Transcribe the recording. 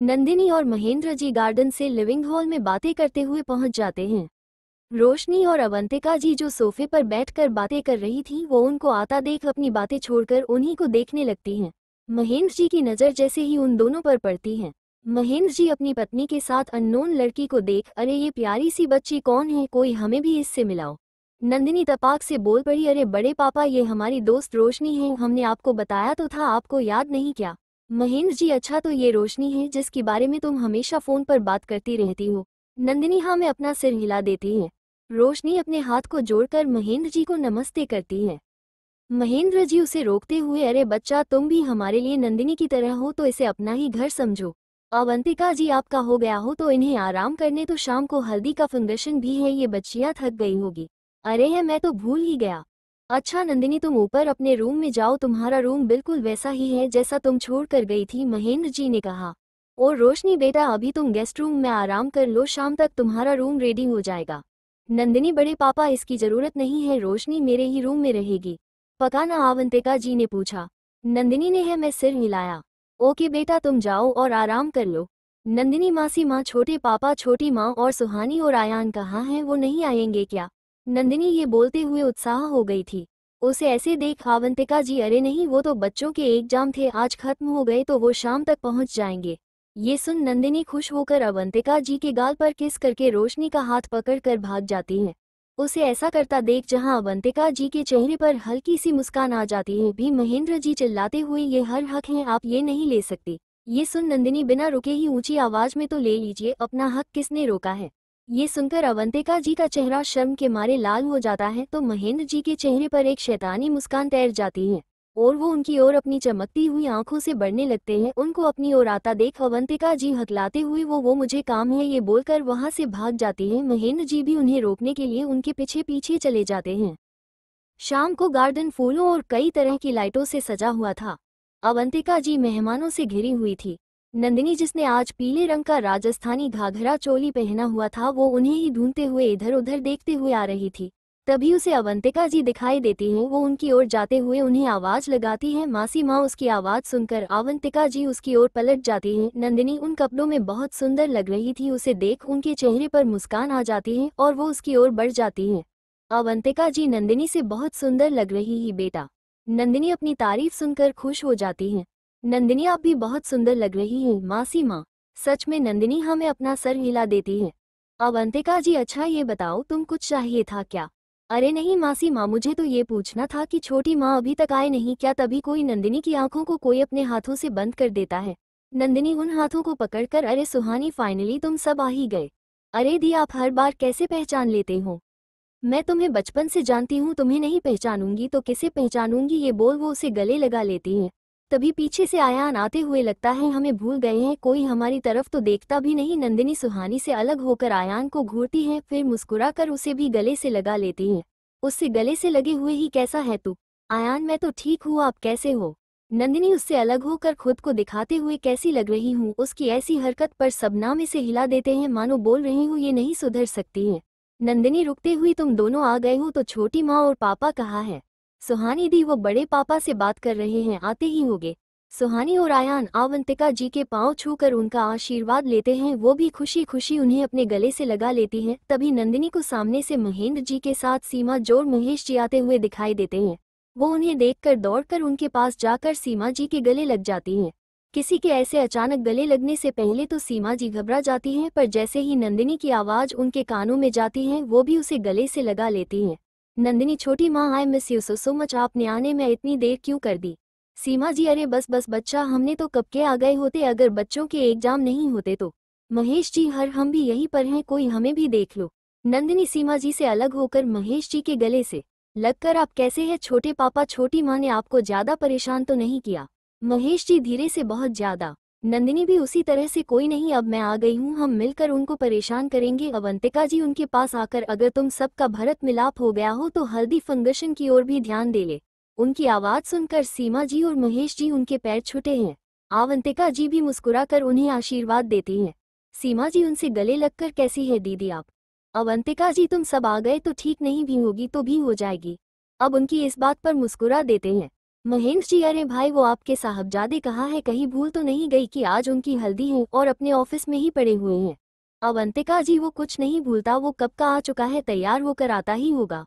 नंदिनी और महेंद्र जी गार्डन से living hall में बातें करते हुए पहुंच जाते हैं। रोशनी और अवंतिका जी जो सोफे पर बैठकर बातें कर रही थी वो उनको आता देख अपनी बातें छोड़कर उन्हीं को देखने लगती हैं। महेंद्र जी की नज़र जैसे ही उन दोनों पर पड़ती है, महेंद्र जी अपनी पत्नी के साथ अननोन लड़की को देख, अरे ये प्यारी सी बच्ची कौन है, कोई हमें भी इससे मिलाओ। नंदिनी तपाक से बोल पड़ी, अरे बड़े पापा ये हमारी दोस्त रोशनी है, हमने आपको बताया तो था, आपको याद नहीं क्या? महेंद्र जी, अच्छा तो ये रोशनी है जिसके बारे में तुम हमेशा फोन पर बात करती रहती हो? नंदिनी हाँ में अपना सिर हिला देती है। रोशनी अपने हाथ को जोड़कर महेंद्र जी को नमस्ते करती है। महेंद्र जी उसे रोकते हुए, अरे बच्चा तुम भी हमारे लिए नंदिनी की तरह हो तो इसे अपना ही घर समझो। अवंतिका जी आपका हो गया हो तो इन्हें आराम करने, तो शाम को हल्दी का फंक्शन भी है, ये बच्चियां थक गई होगी। अरे है, मैं तो भूल ही गया। अच्छा नंदिनी तुम ऊपर अपने रूम में जाओ, तुम्हारा रूम बिल्कुल वैसा ही है जैसा तुम छोड़ कर गई थी, महेंद्र जी ने कहा। और रोशनी बेटा अभी तुम गेस्ट रूम में आराम कर लो, शाम तक तुम्हारा रूम रेडी हो जाएगा। नंदिनी, बड़े पापा इसकी जरूरत नहीं है, रोशनी मेरे ही रूम में रहेगी। पका ना, अवंतिका जी ने पूछा। नंदिनी ने है मैं सिर हिलाया। ओके बेटा तुम जाओ और आराम कर लो। नंदिनी, मासी माँ, छोटे पापा, छोटी माँ और सुहानी और आयान कहाँ हैं, वो नहीं आएंगे क्या? नंदिनी ये बोलते हुए उत्साह हो गई थी। उसे ऐसे देख अवंतिका जी, अरे नहीं वो तो बच्चों के एग्जाम थे, आज खत्म हो गए तो वो शाम तक पहुंच जाएंगे। ये सुन नंदिनी खुश होकर अवंतिका जी के गाल पर किस करके रोशनी का हाथ पकड़कर भाग जाती है। उसे ऐसा करता देख जहां अवंतिका जी के चेहरे पर हल्की सी मुस्कान आ जाती है भी महेंद्र जी चिल्लाते हुए, ये हर हक है, आप ये नहीं ले सकती। ये सुन नंदिनी बिना रुके ही ऊंची आवाज में, तो ले लीजिए, अपना हक किसने रोका है? ये सुनकर अवंतिका जी का चेहरा शर्म के मारे लाल हो जाता है तो महेंद्र जी के चेहरे पर एक शैतानी मुस्कान तैर जाती है और वो उनकी ओर अपनी चमकती हुई आंखों से बढ़ने लगते हैं। उनको अपनी ओर आता देख अवंतिका जी हकलाते हुए, वो मुझे काम है, ये बोलकर वहां से भाग जाती हैं। महेंद्र जी भी उन्हें रोकने के लिए उनके पीछे पीछे चले जाते हैं। शाम को गार्डन फूलों और कई तरह की लाइटों से सजा हुआ था। अवंतिका जी मेहमानों से घिरी हुई थी। नंदिनी जिसने आज पीले रंग का राजस्थानी घाघरा चोली पहना हुआ था वो उन्हें ही ढूंढते हुए इधर उधर देखते हुए आ रही थी। तभी उसे अवंतिका जी दिखाई देती हैं। वो उनकी ओर जाते हुए उन्हें आवाज लगाती है, मासी माँ। उसकी आवाज सुनकर अवंतिका जी उसकी ओर पलट जाती हैं। नंदिनी उन कपड़ों में बहुत सुंदर लग रही थी, उसे देख उनके चेहरे पर मुस्कान आ जाती है और वो उसकी ओर बढ़ जाती हैं। अवंतिका जी, नंदिनी से बहुत सुंदर लग रही है बेटा। नंदिनी अपनी तारीफ सुनकर खुश हो जाती हैं। नंदिनी आप भी बहुत सुंदर लग रही हैं मासी माँ। सच में? नंदिनी हमें अपना सर हिला देती है। अवंतिका जी, अच्छा ये बताओ तुम कुछ चाहिए था क्या? अरे नहीं मासी माँ, मुझे तो ये पूछना था कि छोटी माँ अभी तक आए नहीं क्या? तभी कोई नंदिनी की आंखों को कोई अपने हाथों से बंद कर देता है। नंदिनी उन हाथों को पकड़कर, अरे सुहानी फाइनली तुम सब आ ही गए। अरे दी, आप हर बार कैसे पहचान लेते हो? मैं तुम्हें बचपन से जानती हूँ, तुम्हें नहीं पहचानूंगी तो किसे पहचानूंगी? ये बोल वो उसे गले लगा लेती हैं। तभी पीछे से आयान आते हुए, लगता है हमें भूल गए हैं, कोई हमारी तरफ तो देखता भी नहीं। नंदिनी सुहानी से अलग होकर आयान को घूरती है, फिर मुस्कुराकर उसे भी गले से लगा लेती हैं। उससे गले से लगे हुए ही, कैसा है तू? आयान, मैं तो ठीक हूँ, आप कैसे हो? नंदिनी उससे अलग होकर खुद को दिखाते हुए, कैसी लग रही हूँ? उसकी ऐसी हरकत पर सब नाम इसे हिला देते हैं, मानो बोल रही हूँ ये नहीं सुधर सकती है। नंदिनी रुकते हुई, तुम दोनों आ गए हो तो छोटी माँ और पापा कहाँ है? सुहानी दी, वो बड़े पापा से बात कर रहे हैं, आते ही होंगे। सुहानी और आयान अवंतिका जी के पांव छूकर उनका आशीर्वाद लेते हैं। वो भी खुशी खुशी उन्हें अपने गले से लगा लेती हैं। तभी नंदिनी को सामने से महेंद्र जी के साथ सीमा जोड़ महेश जी आते हुए दिखाई देते हैं। वो उन्हें देखकर दौड़कर उनके पास जाकर सीमा जी के गले लग जाती हैं। किसी के ऐसे अचानक गले लगने से पहले तो सीमा जी घबरा जाती हैं, पर जैसे ही नंदिनी की आवाज उनके कानों में जाती है वो भी उसे गले से लगा लेती हैं। नंदिनी, छोटी माँ, I miss you so much, आपने आने में इतनी देर क्यों कर दी? सीमा जी, अरे बस बस बच्चा, हमने तो कब के आ गए होते अगर बच्चों के एग्जाम नहीं होते तो। महेश जी, हर हम भी यहीं पर हैं, कोई हमें भी देख लो। नंदिनी सीमा जी से अलग होकर महेश जी के गले से लगकर, आप कैसे हैं छोटे पापा? छोटी माँ ने आपको ज्यादा परेशान तो नहीं किया? महेश जी, धीरे से, बहुत ज्यादा। नंदिनी भी उसी तरह से, कोई नहीं, अब मैं आ गई हूँ, हम मिलकर उनको परेशान करेंगे। अवंतिका जी उनके पास आकर, अगर तुम सबका भरत मिलाप हो गया हो तो हल्दी फंक्शन की ओर भी ध्यान दे ले। उनकी आवाज सुनकर सीमा जी और महेश जी उनके पैर छूटे हैं। अवंतिका जी भी मुस्कुराकर उन्हें आशीर्वाद देती हैं। सीमा जी उनसे गले लगकर, कैसी है दीदी आप? अवंतिका जी, तुम सब आ गए तो ठीक नहीं भी होगी तो भी हो जाएगी। अब उनकी इस बात पर मुस्कुरा देते हैं। महेंद्र जी, अरे भाई वो आपके साहबजादे कहाँ है, कहीं भूल तो नहीं गई कि आज उनकी हल्दी है और अपने ऑफिस में ही पड़े हुए हैं। अवंतिका जी, वो कुछ नहीं भूलता, वो कब का आ चुका है, तैयार होकर आता ही होगा।